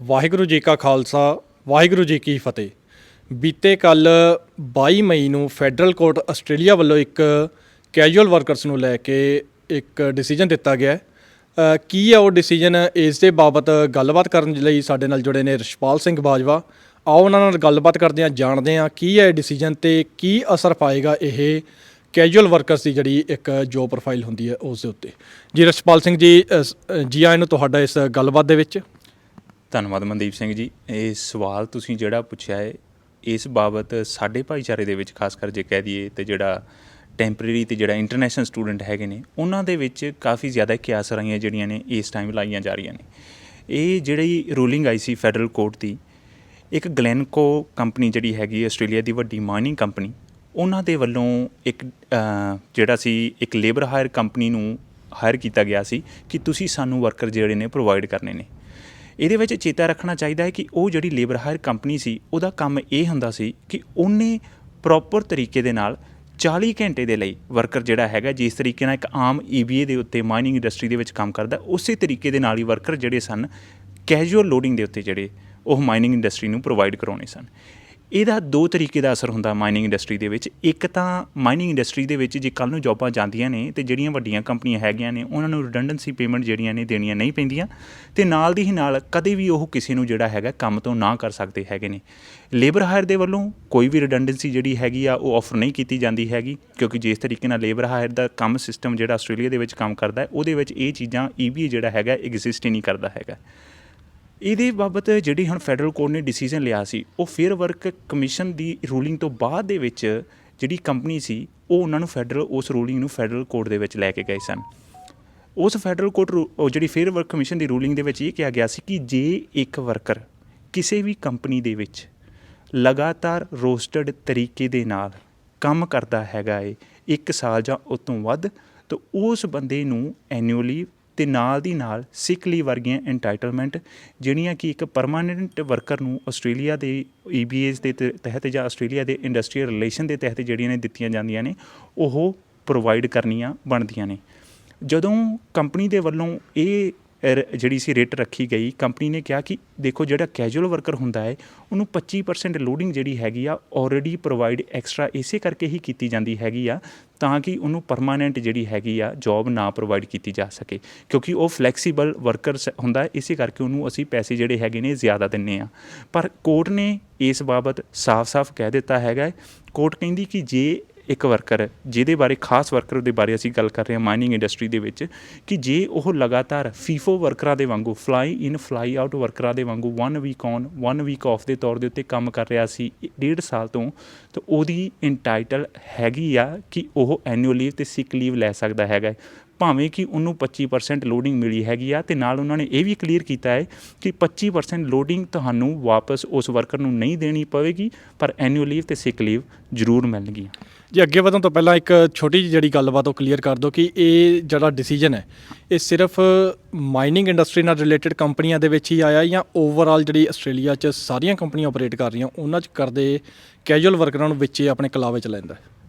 ਵਾਹਿਗੁਰੂ ਜੀ ਕਾ ਖਾਲਸਾ ਵਾਹਿਗੁਰੂ ਜੀ ਕੀ ਫਤਿਹ। ਬੀਤੇ ਕੱਲ 22 ਮਈ ਨੂੰ ਫੈਡਰਲ ਕੋਰਟ ਆਸਟ੍ਰੇਲੀਆ ਵੱਲੋਂ ਇੱਕ ਕੈਜੂਅਲ ਵਰਕਰਸ ਨੂੰ ਲੈ ਕੇ ਇੱਕ ਡਿਸੀਜਨ ਦਿੱਤਾ ਗਿਆ ਹੈ। ਕੀ ਹੈ ਉਹ ਡਿਸੀਜਨ, ਇਸ ਦੇ ਬਾਬਤ ਗੱਲਬਾਤ ਕਰਨ ਲਈ ਸਾਡੇ ਨਾਲ ਜੁੜੇ ਨੇ ਰਛਪਾਲ ਸਿੰਘ ਬਾਜਵਾ। ਆਓ ਉਹਨਾਂ ਨਾਲ ਗੱਲਬਾਤ ਕਰਦੇ ਹਾਂ, ਜਾਣਦੇ ਹਾਂ ਕੀ ਹੈ ਇਹ ਡਿਸੀਜਨ ਅਤੇ ਕੀ ਅਸਰ ਪਾਏਗਾ ਇਹ ਕੈਜੂਅਲ ਵਰਕਰਸ ਦੀ ਜਿਹੜੀ ਇੱਕ ਜੋਬ ਪ੍ਰੋਫਾਈਲ ਹੁੰਦੀ ਹੈ ਉਸ ਦੇ ਉੱਤੇ। ਜੀ ਰਛਪਾਲ ਸਿੰਘ ਜੀ, ਜੀ ਆਇਆਂ ਨੂੰ ਤੁਹਾਡਾ ਇਸ ਗੱਲਬਾਤ ਦੇ ਵਿੱਚ। ਧੰਨਵਾਦ ਮਨਦੀਪ ਸਿੰਘ ਜੀ। ਇਹ ਸਵਾਲ ਤੁਸੀਂ ਜਿਹੜਾ ਪੁੱਛਿਆ ਹੈ ਇਸ ਬਾਬਤ ਸਾਡੇ ਭਾਈਚਾਰੇ ਦੇ ਵਿੱਚ ਖਾਸ ਕਰ ਜੇ ਕਹਿ ਦਈਏ ਤਾਂ ਜਿਹੜਾ ਟੈਂਪਰੇਰੀ ਅਤੇ ਜਿਹੜਾ ਇੰਟਰਨੈਸ਼ਨਲ ਸਟੂਡੈਂਟ ਹੈਗੇ ਨੇ ਉਹਨਾਂ ਦੇ ਵਿੱਚ ਕਾਫੀ ਜ਼ਿਆਦਾ ਕਿਆਸਰਾਈਆਂ ਜਿਹੜੀਆਂ ਨੇ ਇਸ ਟਾਈਮ ਲਾਈਆਂ ਜਾ ਰਹੀਆਂ ਨੇ। ਇਹ ਜਿਹੜੀ ਰੂਲਿੰਗ ਆਈ ਸੀ ਫੈਡਰਲ ਕੋਰਟ ਦੀ, ਇੱਕ ਗਲੈਨਕੋ ਕੰਪਨੀ ਜਿਹੜੀ ਹੈਗੀ ਆਸਟ੍ਰੇਲੀਆ ਦੀ ਵੱਡੀ ਮਾਈਨਿੰਗ ਕੰਪਨੀ, ਉਹਨਾਂ ਦੇ ਵੱਲੋਂ ਇੱਕ ਜਿਹੜਾ ਸੀ ਇੱਕ ਲੇਬਰ ਹਾਇਰ ਕੰਪਨੀ ਨੂੰ ਹਾਇਰ ਕੀਤਾ ਗਿਆ ਸੀ ਕਿ ਤੁਸੀਂ ਸਾਨੂੰ ਵਰਕਰ ਜਿਹੜੇ ਨੇ ਪ੍ਰੋਵਾਈਡ ਕਰਨੇ ਨੇ। ਇਹਦੇ ਵਿੱਚ ਚੇਤਾ ਰੱਖਣਾ ਚਾਹੀਦਾ ਹੈ ਕਿ ਉਹ ਜਿਹੜੀ ਲੇਬਰ ਹਾਇਰ ਕੰਪਨੀ ਸੀ ਉਹਦਾ ਕੰਮ ਇਹ ਹੁੰਦਾ ਸੀ ਕਿ ਉਹਨੇ ਪ੍ਰੋਪਰ ਤਰੀਕੇ ਦੇ ਨਾਲ 40 ਘੰਟੇ ਦੇ ਲਈ ਵਰਕਰ ਜਿਹੜਾ ਹੈਗਾ, ਜਿਸ ਤਰੀਕੇ ਨਾਲ ਇੱਕ ਆਮ EBA ਦੇ ਉੱਤੇ ਮਾਈਨਿੰਗ ਇੰਡਸਟਰੀ ਦੇ ਵਿੱਚ ਕੰਮ ਕਰਦਾ, ਉਸੇ ਤਰੀਕੇ ਦੇ ਨਾਲ ਹੀ ਵਰਕਰ ਜਿਹੜੇ ਸਨ ਕੈਜੂਅਲ ਲੋਡਿੰਗ ਦੇ ਉੱਤੇ ਜਿਹੜੇ ਉਹ ਮਾਈਨਿੰਗ ਇੰਡਸਟਰੀ ਨੂੰ ਪ੍ਰੋਵਾਈਡ ਕਰਾਉਣੇ ਸਨ। ਇਹਦਾ ਦੋ ਤਰੀਕੇ ਦਾ ਅਸਰ ਹੁੰਦਾ ਮਾਈਨਿੰਗ ਇੰਡਸਟਰੀ ਦੇ ਵਿੱਚ। ਇੱਕ ਤਾਂ ਮਾਈਨਿੰਗ ਇੰਡਸਟਰੀ ਦੇ ਵਿੱਚ ਜੇ ਕੱਲ੍ਹ ਨੂੰ ਜੋਬਾਂ ਜਾਂਦੀਆਂ ਨੇ ਅਤੇ ਜਿਹੜੀਆਂ ਵੱਡੀਆਂ ਕੰਪਨੀਆਂ ਹੈਗੀਆਂ ਨੇ ਉਹਨਾਂ ਨੂੰ ਰਿਡੰਡੈਂਸੀ ਪੇਮੈਂਟ ਜਿਹੜੀਆਂ ਨੇ ਦੇਣੀਆਂ ਨਹੀਂ ਪੈਂਦੀਆਂ, ਅਤੇ ਨਾਲ ਦੀ ਹੀ ਨਾਲ ਕਦੇ ਵੀ ਉਹ ਕਿਸੇ ਨੂੰ ਜਿਹੜਾ ਹੈਗਾ ਕੰਮ ਤੋਂ ਨਾ ਕਰ ਸਕਦੇ ਹੈਗੇ ਨੇ। ਲੇਬਰ ਹਾਇਰ ਦੇ ਵੱਲੋਂ ਕੋਈ ਵੀ ਰਿਡੰਡੈਂਸੀ ਜਿਹੜੀ ਹੈਗੀ ਆ ਉਹ ਆਫਰ ਨਹੀਂ ਕੀਤੀ ਜਾਂਦੀ ਹੈਗੀ, ਕਿਉਂਕਿ ਜਿਸ ਤਰੀਕੇ ਨਾਲ ਲੇਬਰ ਹਾਇਰ ਦਾ ਕੰਮ ਸਿਸਟਮ ਜਿਹੜਾ ਆਸਟ੍ਰੇਲੀਆ ਦੇ ਵਿੱਚ ਕੰਮ ਕਰਦਾ ਉਹਦੇ ਵਿੱਚ ਇਹ ਚੀਜ਼ਾਂ EBA ਜਿਹੜਾ ਹੈਗਾ ਐਗਜ਼ਿਸਟ ਹੀ ਨਹੀਂ ਕਰਦਾ ਹੈਗਾ। ਇਹਦੇ ਬਾਬਤ ਜਿਹੜੀ ਹੁਣ ਫੈਡਰਲ ਕੋਰਟ ਨੇ ਡਿਸੀਜ਼ਨ ਲਿਆ ਸੀ, ਉਹ ਫੇਅਰ ਵਰਕ ਕਮਿਸ਼ਨ ਦੀ ਰੂਲਿੰਗ ਤੋਂ ਬਾਅਦ ਦੇ ਵਿੱਚ ਜਿਹੜੀ ਕੰਪਨੀ ਸੀ ਉਹ ਉਹਨਾਂ ਨੂੰ ਉਸ ਰੂਲਿੰਗ ਨੂੰ ਫੈਡਰਲ ਕੋਰਟ ਦੇ ਵਿੱਚ ਲੈ ਕੇ ਗਏ ਸਨ। ਉਸ ਫੈਡਰਲ ਕੋਰਟ ਉਹ ਜਿਹੜੀ ਫੇਅਰ ਵਰਕ ਕਮਿਸ਼ਨ ਦੀ ਰੂਲਿੰਗ ਦੇ ਵਿੱਚ ਇਹ ਕਿਹਾ ਗਿਆ ਸੀ ਕਿ ਜੇ ਇੱਕ ਵਰਕਰ ਕਿਸੇ ਵੀ ਕੰਪਨੀ ਦੇ ਵਿੱਚ ਲਗਾਤਾਰ ਰੋਸਟਡ ਤਰੀਕੇ ਦੇ ਨਾਲ ਕੰਮ ਕਰਦਾ ਹੈਗਾ ਏ 1 ਸਾਲ ਜਾਂ ਉਸ ਤੋਂ ਵੱਧ, ਤਾਂ ਉਸ ਬੰਦੇ ਨੂੰ ਐਨੂਅਲੀ ਅਤੇ ਨਾਲ ਦੀ ਨਾਲ ਸਿਕ ਲੀਵ ਵਰਗੀਆਂ ਐਂਟਾਈਟਲਮੈਂਟ ਜਿਹੜੀਆਂ ਕਿ ਇੱਕ ਪਰਮਾਨੈਂਟ ਵਰਕਰ ਨੂੰ ਆਸਟ੍ਰੇਲੀਆ ਦੇ EBAs ਦੇ ਤਹਿਤ ਜਾਂ ਆਸਟ੍ਰੇਲੀਆ ਦੇ ਇੰਡਸਟਰੀਅਲ ਰਿਲੇਸ਼ਨ ਦੇ ਤਹਿਤ ਜਿਹੜੀਆਂ ਨੇ ਦਿੱਤੀਆਂ ਜਾਂਦੀਆਂ ਨੇ ਉਹ ਪ੍ਰੋਵਾਈਡ ਕਰਨੀਆਂ ਬਣਦੀਆਂ ਨੇ। ਜਦੋਂ ਕੰਪਨੀ ਦੇ ਵੱਲੋਂ ਇਹ ਜਿਹੜੀ ਸੀ ਰੇਟ ਰੱਖੀ ਗਈ, ਕੰਪਨੀ ਨੇ ਕਿਹਾ ਕਿ ਦੇਖੋ ਜਿਹੜਾ ਕੈਜੂਅਲ ਵਰਕਰ ਹੁੰਦਾ ਹੈ ਉਹਨੂੰ 25% ਲੋਡਿੰਗ ਜਿਹੜੀ ਹੈਗੀ ਆ ਆਲਰੇਡੀ ਪ੍ਰੋਵਾਈਡ ਐਕਸਟਰਾ ਇਸੇ ਕਰਕੇ ਹੀ ਕੀਤੀ ਜਾਂਦੀ ਹੈਗੀ ਆ ਤਾਂ ਕਿ ਉਹਨੂੰ ਪਰਮਾਨੈਂਟ ਜਿਹੜੀ ਹੈਗੀ ਆ ਜੋਬ ਨਾ ਪ੍ਰੋਵਾਈਡ ਕੀਤੀ ਜਾ ਸਕੇ, ਕਿਉਂਕਿ ਉਹ ਫਲੈਕਸੀਬਲ ਵਰਕਰਸ ਹੁੰਦਾ, ਇਸੇ ਕਰਕੇ ਉਹਨੂੰ ਅਸੀਂ ਪੈਸੇ ਜਿਹੜੇ ਹੈਗੇ ਨੇ ਜ਼ਿਆਦਾ ਦਿੰਦੇ ਹਾਂ। ਪਰ ਕੋਰਟ ਨੇ ਇਸ ਬਾਬਤ ਸਾਫ਼-ਸਾਫ਼ ਕਹਿ ਦਿੱਤਾ ਹੈਗਾ। ਕੋਰਟ ਕਹਿੰਦੀ ਕਿ ਜੇ ਇੱਕ ਵਰਕਰ, ਜਿਹਦੇ ਬਾਰੇ ਖਾਸ ਵਰਕਰ ਦੇ ਬਾਰੇ ਅਸੀਂ ਗੱਲ ਕਰ ਰਹੇ ਹਾਂ ਮਾਈਨਿੰਗ ਇੰਡਸਟਰੀ ਦੇ ਵਿੱਚ, ਕਿ ਜੇ ਉਹ ਲਗਾਤਾਰ ਫੀਫੋ ਵਰਕਰਾਂ ਦੇ ਵਾਂਗੂ ਫਲਾਈ ਇਨ ਫਲਾਈ ਆਊਟ ਵਰਕਰਾਂ ਦੇ ਵਾਂਗੂ 1 ਵੀਕ ਔਨ 1 ਵੀਕ ਆਫ ਦੇ ਤੌਰ ਦੇ ਉੱਤੇ ਕੰਮ ਕਰ ਰਿਹਾ ਸੀ 1.5 ਸਾਲ ਤੋਂ, ਤਾਂ ਉਹਦੀ ਇੰਟਾਈਟਲ ਹੈਗੀ ਆ ਕਿ ਉਹ ਐਨੂਅਲ ਲੀਵ ਅਤੇ ਸਿਕ ਲੀਵ ਲੈ ਸਕਦਾ ਹੈਗਾ, ਭਾਵੇਂ ਕਿ ਉਹਨੂੰ 25% ਲੋਡਿੰਗ ਮਿਲੀ ਹੈਗੀ ਆ। ਅਤੇ ਨਾਲ ਉਹਨਾਂ ਨੇ ਇਹ ਵੀ ਕਲੀਅਰ ਕੀਤਾ ਹੈ ਕਿ 25% ਲੋਡਿੰਗ ਤੁਹਾਨੂੰ ਵਾਪਸ ਉਸ ਵਰਕਰ ਨੂੰ ਨਹੀਂ ਦੇਣੀ ਪਵੇਗੀ, ਪਰ ਐਨੂਅਲ ਲੀਵ ਅਤੇ ਸਿਕ ਲੀਵ ਜ਼ਰੂਰ ਮਿਲਣਗੀਆਂ। ਜੀ ਅੱਗੇ ਵਧਣ ਤੋਂ ਪਹਿਲਾਂ ਇੱਕ ਛੋਟੀ ਜਿਹੀ ਜਿਹੜੀ ਗੱਲਬਾਤ ਉਹ ਕਲੀਅਰ ਕਰ ਦਿਓ ਕਿ ਇਹ ਜਿਹੜਾ ਡਿਸੀਜਨ ਹੈ ਇਹ ਸਿਰਫ ਮਾਈਨਿੰਗ ਇੰਡਸਟਰੀ ਨਾਲ ਰਿਲੇਟਡ ਕੰਪਨੀਆਂ ਦੇ ਵਿੱਚ ਹੀ ਆਇਆ ਜਾਂ ਓਵਰਆਲ ਜਿਹੜੀ ਆਸਟ੍ਰੇਲੀਆ 'ਚ ਸਾਰੀਆਂ ਕੰਪਨੀਆਂ ਆਪਰੇਟ ਕਰ ਰਹੀਆਂ ਉਹਨਾਂ 'ਚ ਕਰਦੇ ਕੈਜੂਅਲ ਵਰਕਰਾਂ ਨੂੰ ਵਿੱਚ ਆਪਣੇ ਕਲਾਵੇ 'ਚ ਲੈਂਦਾ?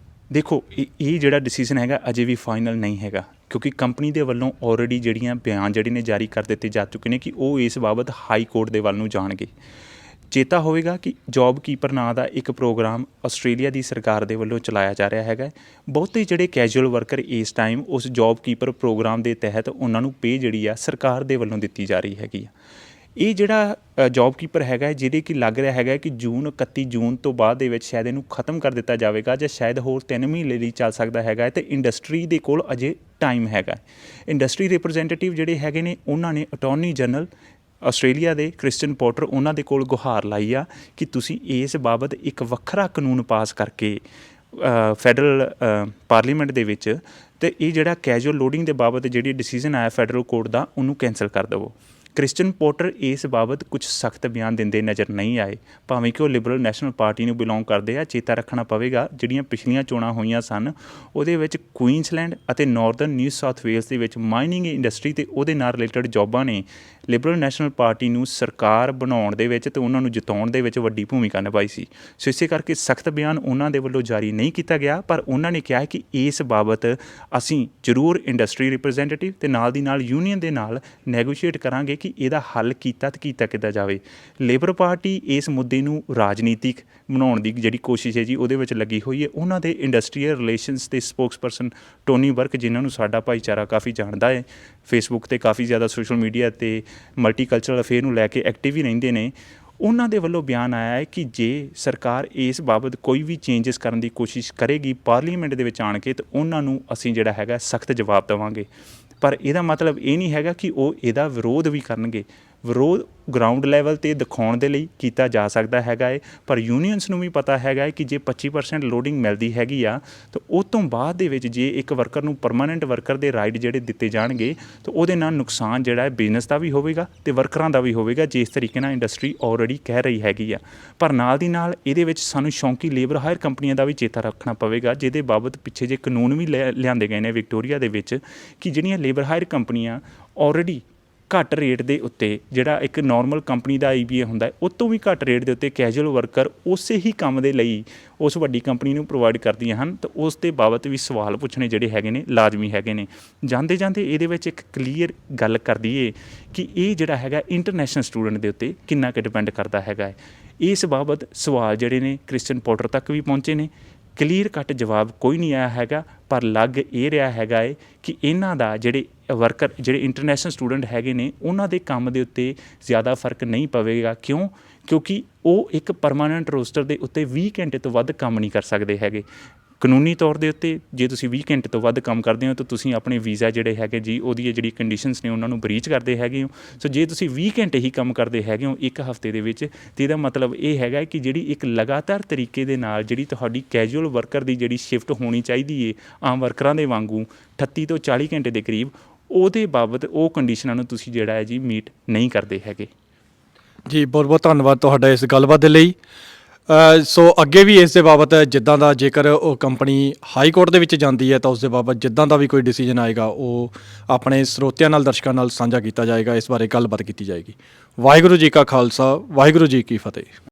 ਦੇਖੋ ਇਹ ਜਿਹੜਾ ਡਿਸੀਜ਼ਨ ਹੈਗਾ ਅਜੇ ਵੀ ਫਾਈਨਲ ਨਹੀਂ ਹੈਗਾ, ਕਿਉਂਕਿ ਕੰਪਨੀ ਦੇ ਵੱਲੋਂ ਆਲਰੇਡੀ ਜਿਹੜੀਆਂ ਬਿਆਨ ਜਿਹੜੇ ਨੇ ਜਾਰੀ ਕਰ ਦਿੱਤੇ ਜਾ ਚੁੱਕੇ ਨੇ ਕਿ ਉਹ ਇਸ ਬਾਬਤ ਹਾਈ ਕੋਰਟ ਦੇ ਵੱਲ ਨੂੰ ਜਾਣਗੇ। ਚੇਤਾ ਹੋਵੇਗਾ ਕਿ ਜੋਬ ਕੀਪਰ ਨਾਂ ਦਾ ਇੱਕ ਪ੍ਰੋਗਰਾਮ ਆਸਟ੍ਰੇਲੀਆ ਦੀ ਸਰਕਾਰ ਦੇ ਵੱਲੋਂ ਚਲਾਇਆ ਜਾ ਰਿਹਾ ਹੈਗਾ। ਬਹੁਤੇ ਜਿਹੜੇ ਕੈਜੂਅਲ ਵਰਕਰ ਇਸ ਟਾਈਮ ਉਸ ਜੋਬ ਕੀਪਰ ਪ੍ਰੋਗਰਾਮ ਦੇ ਤਹਿਤ ਉਹਨਾਂ ਨੂੰ ਪੇ ਜਿਹੜੀ ਆ ਸਰਕਾਰ ਦੇ ਵੱਲੋਂ ਦਿੱਤੀ ਜਾ ਰਹੀ ਹੈਗੀ ਆ। ਇਹ ਜਿਹੜਾ ਜੋਬ ਕੀਪਰ ਹੈਗਾ, ਜਿਹਦੇ ਕਿ ਲੱਗ ਰਿਹਾ ਹੈਗਾ ਕਿ 31 ਜੂਨ ਤੋਂ ਬਾਅਦ ਦੇ ਵਿੱਚ ਸ਼ਾਇਦ ਇਹਨੂੰ ਖ਼ਤਮ ਕਰ ਦਿੱਤਾ ਜਾਵੇਗਾ ਜਾਂ ਸ਼ਾਇਦ ਹੋਰ 3 ਮਹੀਨੇ ਲਈ ਚੱਲ ਸਕਦਾ ਹੈਗਾ, ਅਤੇ ਇੰਡਸਟਰੀ ਦੇ ਕੋਲ ਅਜੇ ਟਾਈਮ ਹੈਗਾ। ਇੰਡਸਟਰੀ ਰਿਪਰੈਜ਼ੈਂਟੇਟਿਵ ਜਿਹੜੇ ਹੈਗੇ ਨੇ ਉਹਨਾਂ ਨੇ ਅਟਾਰਨੀ ਜਨਰਲ ਆਸਟ੍ਰੇਲੀਆ ਦੇ ਕ੍ਰਿਸਚਨ ਪੋਰਟਰ ਉਹਨਾਂ ਦੇ ਕੋਲ ਗੁਹਾਰ ਲਾਈ ਆ ਕਿ ਤੁਸੀਂ ਇਸ ਬਾਬਤ ਇੱਕ ਵੱਖਰਾ ਕਾਨੂੰਨ ਪਾਸ ਕਰਕੇ ਫੈਡਰਲ ਪਾਰਲੀਮੈਂਟ ਦੇ ਵਿੱਚ, ਅਤੇ ਇਹ ਜਿਹੜਾ ਕੈਜੂਅਲ ਲੋਡਿੰਗ ਦੇ ਬਾਬਤ ਜਿਹੜੀ ਡਿਸੀਜ਼ਨ ਆਇਆ ਫੈਡਰਲ ਕੋਰਟ ਦਾ ਉਹਨੂੰ ਕੈਂਸਲ ਕਰ ਦੇਵੋ। ਕ੍ਰਿਸਚਨ ਪੋਰਟਰ ਇਸ ਬਾਬਤ ਕੁਝ ਸਖਤ ਬਿਆਨ ਦਿੰਦੇ ਨਜ਼ਰ ਨਹੀਂ ਆਏ, ਭਾਵੇਂ ਕਿ ਉਹ ਲਿਬਰਲ ਨੈਸ਼ਨਲ ਪਾਰਟੀ ਨੂੰ ਬਿਲੋਂਗ ਕਰਦੇ ਆ। ਚੇਤਾ ਰੱਖਣਾ ਪਵੇਗਾ ਜਿਹੜੀਆਂ ਪਿਛਲੀਆਂ ਚੋਣਾਂ ਹੋਈਆਂ ਸਨ ਉਹਦੇ ਵਿੱਚ ਕੁਈਨਸਲੈਂਡ ਅਤੇ ਨਾਰਦਰਨ ਨਿਊ ਸਾਊਥ ਵੇਲਸ ਦੇ ਵਿੱਚ ਮਾਈਨਿੰਗ ਇੰਡਸਟਰੀ ਅਤੇ ਉਹਦੇ ਨਾਲ ਰਿਲੇਟਡ ਜੋਬਾਂ ਨੇ ਲਿਬਰਲ ਨੈਸ਼ਨਲ ਪਾਰਟੀ ਨੂੰ ਸਰਕਾਰ ਬਣਾਉਣ ਦੇ ਵਿੱਚ ਤੇ ਉਹਨਾਂ ਨੂੰ ਜਿਤਾਉਣ ਦੇ ਵਿੱਚ ਵੱਡੀ ਭੂਮਿਕਾ ਨਿਭਾਈ ਸੀ। ਸੋ ਇਸੇ ਕਰਕੇ ਸਖਤ ਬਿਆਨ ਉਹਨਾਂ ਦੇ ਵੱਲੋਂ ਜਾਰੀ ਨਹੀਂ ਕੀਤਾ ਗਿਆ, ਪਰ ਉਹਨਾਂ ਨੇ ਕਿਹਾ ਕਿ ਇਸ ਬਾਬਤ ਅਸੀਂ ਜ਼ਰੂਰ ਇੰਡਸਟਰੀ ਰਿਪਰੈਜ਼ੈਂਟੇਟਿਵ ਤੇ ਨਾਲ ਦੀ ਨਾਲ ਯੂਨੀਅਨ ਦੇ ਨਾਲ ਨੈਗੋਸ਼ੀਏਟ ਕਰਾਂਗੇ ਕਿ ਇਹਦਾ ਹੱਲ ਕੀਤਾ ਕਿੱਦਾਂ ਜਾਵੇ। ਲੇਬਰ ਪਾਰਟੀ ਇਸ ਮੁੱਦੇ ਨੂੰ ਰਾਜਨੀਤਿਕ ਬਣਾਉਣ ਦੀ ਜਿਹੜੀ ਕੋਸ਼ਿਸ਼ ਹੈ ਜੀ ਉਹਦੇ ਵਿੱਚ ਲੱਗੀ ਹੋਈ ਹੈ। ਉਹਨਾਂ ਦੇ ਇੰਡਸਟਰੀਅਲ ਰਿਲੇਸ਼ਨਸ ਦੇ ਸਪੋਕਸਪਰਸਨ ਟੋਨੀ ਬਰਕ, ਜਿਨ੍ਹਾਂ ਨੂੰ ਸਾਡਾ ਭਾਈਚਾਰਾ ਕਾਫੀ ਜਾਣਦਾ ਹੈ, ਫੇਸਬੁੱਕ 'ਤੇ ਕਾਫੀ ਜ਼ਿਆਦਾ ਸੋਸ਼ਲ ਮੀਡੀਆ 'ਤੇ ਮਲਟੀਕਲਚਰਲ ਅਫੇਅਰ ਨੂੰ ਲੈ ਕੇ ਐਕਟਿਵ ਹੀ ਰਹਿੰਦੇ ਨੇ। ਉਹਨਾਂ ਦੇ ਵੱਲੋਂ ਬਿਆਨ ਆਇਆ ਹੈ ਕਿ ਜੇ ਸਰਕਾਰ ਇਸ ਬਾਬਤ ਕੋਈ ਵੀ ਚੇਂਜਸ ਕਰਨ ਦੀ ਕੋਸ਼ਿਸ਼ ਕਰੇਗੀ ਪਾਰਲੀਮੈਂਟ ਦੇ ਵਿੱਚ ਆਣ ਕੇ, ਤਾਂ ਉਹਨਾਂ ਨੂੰ ਅਸੀਂ ਜਿਹੜਾ ਹੈਗਾ ਸਖਤ ਜਵਾਬ ਦੇਵਾਂਗੇ। ਪਰ ਇਹਦਾ ਮਤਲਬ ਇਹ ਨਹੀਂ ਹੈਗਾ ਕਿ ਉਹ ਇਹਦਾ ਵਿਰੋਧ ਵੀ ਕਰਨਗੇ। ਵਿਰੋਧ ਗਰਾਊਂਡ ਲੈਵਲ 'ਤੇ ਦਿਖਾਉਣ ਦੇ ਲਈ ਕੀਤਾ ਜਾ ਸਕਦਾ ਹੈਗਾ ਹੈ, ਪਰ ਯੂਨੀਅਨਸ ਨੂੰ ਵੀ ਪਤਾ ਹੈਗਾ ਹੈ ਕਿ ਜੇ 25% ਲੋਡਿੰਗ ਮਿਲਦੀ ਹੈਗੀ ਆ ਤਾਂ ਉਹ ਤੋਂ ਬਾਅਦ ਦੇ ਵਿੱਚ ਜੇ ਇੱਕ ਵਰਕਰ ਨੂੰ ਪਰਮਾਨੈਂਟ ਵਰਕਰ ਦੇ ਰਾਈਟ ਜਿਹੜੇ ਦਿੱਤੇ ਜਾਣਗੇ ਤਾਂ ਉਹਦੇ ਨਾਲ ਨੁਕਸਾਨ ਜਿਹੜਾ ਹੈ ਬਿਜ਼ਨਸ ਦਾ ਵੀ ਹੋਵੇਗਾ ਤੇ ਵਰਕਰਾਂ ਦਾ ਵੀ ਹੋਵੇਗਾ, ਜਿਸ ਤਰੀਕੇ ਨਾਲ ਇੰਡਸਟਰੀ ਆਲਰੇਡੀ ਕਹਿ ਰਹੀ ਹੈਗੀ ਆ। ਪਰ ਨਾਲ ਦੀ ਨਾਲ ਇਹਦੇ ਵਿੱਚ ਸਾਨੂੰ ਸ਼ੌਂਕੀ ਲੇਬਰ ਹਾਇਰ ਕੰਪਨੀਆਂ ਦਾ ਵੀ ਚੇਤਾ ਰੱਖਣਾ ਪਵੇਗਾ, ਜਿਹਦੇ ਬਾਬਤ ਪਿੱਛੇ ਜੇ ਕਾਨੂੰਨ ਵੀ ਲਿਆਂਦੇ ਗਏ ਨੇ ਵਿਕਟੋਰੀਆ ਦੇ ਵਿੱਚ ਕਿ ਜਿਹੜੀਆਂ ਲੇਬਰ ਹਾਇਰ ਕੰਪਨੀਆਂ ਆਲਰੇਡੀ ਘੱਟ ਰੇਟ ਦੇ ਉੱਤੇ, ਜਿਹੜਾ ਇੱਕ ਨਾਰਮਲ ਕੰਪਨੀ ਦਾ IBA ਹੁੰਦਾ ਹੈ ਉਹ ਤੋਂ ਵੀ ਘੱਟ ਰੇਟ ਦੇ ਉੱਤੇ ਕੈਜੂਅਲ ਵਰਕਰ ਉਸੇ ਹੀ ਕੰਮ ਦੇ ਲਈ ਉਸ ਵੱਡੀ ਕੰਪਨੀ ਨੂੰ ਪ੍ਰੋਵਾਈਡ ਕਰਦੀਆਂ ਹਨ, ਤਾਂ ਉਸ ਦੇ ਬਾਬਤ ਵੀ ਸਵਾਲ ਪੁੱਛਣੇ ਜਿਹੜੇ ਹੈਗੇ ਨੇ ਲਾਜ਼ਮੀ ਹੈਗੇ ਨੇ। ਜਾਂਦੇ ਜਾਂਦੇ ਇਹਦੇ ਵਿੱਚ ਇੱਕ ਕਲੀਅਰ ਗੱਲ ਕਰ ਦਈਏ ਕਿ ਇਹ ਜਿਹੜਾ ਹੈਗਾ ਇੰਟਰਨੈਸ਼ਨਲ ਸਟੂਡੈਂਟ ਦੇ ਉੱਤੇ ਕਿੰਨਾ ਕੁ ਡਿਪੈਂਡ ਕਰਦਾ ਹੈਗਾ ਹੈ। ਇਸ ਬਾਬਤ ਸਵਾਲ ਜਿਹੜੇ ਨੇ ਕ੍ਰਿਸਚਨ ਪੋਰਟਰ ਤੱਕ ਵੀ ਪਹੁੰਚੇ ਨੇ, ਕਲੀਅਰ ਕੱਟ ਜਵਾਬ ਕੋਈ ਨਹੀਂ ਆਇਆ ਹੈਗਾ, ਪਰ ਲੱਗ ਇਹ ਰਿਹਾ ਹੈਗਾ ਹੈ ਕਿ ਇਹਨਾਂ ਦਾ ਜਿਹੜੇ ਵਰਕਰ ਜਿਹੜੇ ਇੰਟਰਨੈਸ਼ਨਲ ਸਟੂਡੈਂਟ ਹੈਗੇ ਨੇ ਉਹਨਾਂ ਦੇ ਕੰਮ ਦੇ ਉੱਤੇ ਜ਼ਿਆਦਾ ਫਰਕ ਨਹੀਂ ਪਵੇਗਾ। ਕਿਉਂਕਿ ਉਹ ਇੱਕ ਪਰਮਾਨੈਂਟ ਰੋਸਟਰ ਦੇ ਉੱਤੇ 20 ਘੰਟੇ ਤੋਂ ਵੱਧ ਕੰਮ ਨਹੀਂ ਕਰ ਸਕਦੇ ਹੈਗੇ। ਕਾਨੂੰਨੀ ਤੌਰ ਦੇ ਉੱਤੇ ਜੇ ਤੁਸੀਂ 20 ਘੰਟੇ ਤੋਂ ਵੱਧ ਕੰਮ ਕਰਦੇ ਹੋ ਤਾਂ ਤੁਸੀਂ ਆਪਣੇ ਵੀਜ਼ਾ ਜਿਹੜੇ ਹੈਗੇ ਜੀ ਉਹਦੀ ਜਿਹੜੀ ਕੰਡੀਸ਼ਨਸ ਨੇ ਉਹਨਾਂ ਨੂੰ ਬਰੀਚ ਕਰਦੇ ਹੈਗੇ ਹੋ। ਸੋ ਜੇ ਤੁਸੀਂ 20 ਘੰਟੇ ਹੀ ਕੰਮ ਕਰਦੇ ਹੈਗੇ ਹੋ ਇੱਕ ਹਫ਼ਤੇ ਦੇ ਵਿੱਚ, ਤਾਂ ਇਹਦਾ ਮਤਲਬ ਇਹ ਹੈਗਾ ਕਿ ਜਿਹੜੀ ਇੱਕ ਲਗਾਤਾਰ ਤਰੀਕੇ ਦੇ ਨਾਲ ਜਿਹੜੀ ਤੁਹਾਡੀ ਕੈਜੂਅਲ ਵਰਕਰ ਦੀ ਜਿਹੜੀ ਸ਼ਿਫਟ ਹੋਣੀ ਚਾਹੀਦੀ ਹੈ ਆਮ ਵਰਕਰਾਂ ਦੇ ਵਾਂਗੂ 38 ਤੋਂ 40 ਘੰਟੇ ਦੇ ਕਰੀਬ, ਉਹਦੇ ਬਾਬਤ ਉਹ ਕੰਡੀਸ਼ਨਾਂ ਨੂੰ ਤੁਸੀਂ ਜਿਹੜਾ ਹੈ ਜੀ ਮੀਟ ਨਹੀਂ ਕਰਦੇ ਹੈਗੇ। ਜੀ ਬਹੁਤ ਬਹੁਤ ਧੰਨਵਾਦ ਤੁਹਾਡਾ ਇਸ ਗੱਲਬਾਤ ਦੇ ਲਈ। ਸੋ ਅੱਗੇ ਵੀ ਇਸ ਦੇ ਬਾਬਤ ਜਿੱਦਾਂ ਦਾ ਜੇਕਰ ਉਹ ਕੰਪਨੀ ਹਾਈ ਕੋਰਟ ਦੇ ਵਿੱਚ ਜਾਂਦੀ ਹੈ ਤਾਂ ਉਸ ਦੇ ਬਾਬਤ ਜਿੱਦਾਂ ਦਾ ਵੀ ਕੋਈ ਡਿਸੀਜਨ ਆਏਗਾ ਉਹ ਆਪਣੇ ਸਰੋਤਿਆਂ ਨਾਲ ਦਰਸ਼ਕਾਂ ਨਾਲ ਸਾਂਝਾ ਕੀਤਾ ਜਾਏਗਾ, ਇਸ ਬਾਰੇ ਗੱਲਬਾਤ ਕੀਤੀ ਜਾਏਗੀ। ਵਾਹਿਗੁਰੂ ਜੀ ਕਾ ਖਾਲਸਾ, ਵਾਹਿਗੁਰੂ ਜੀ ਕੀ ਫਤਿਹ।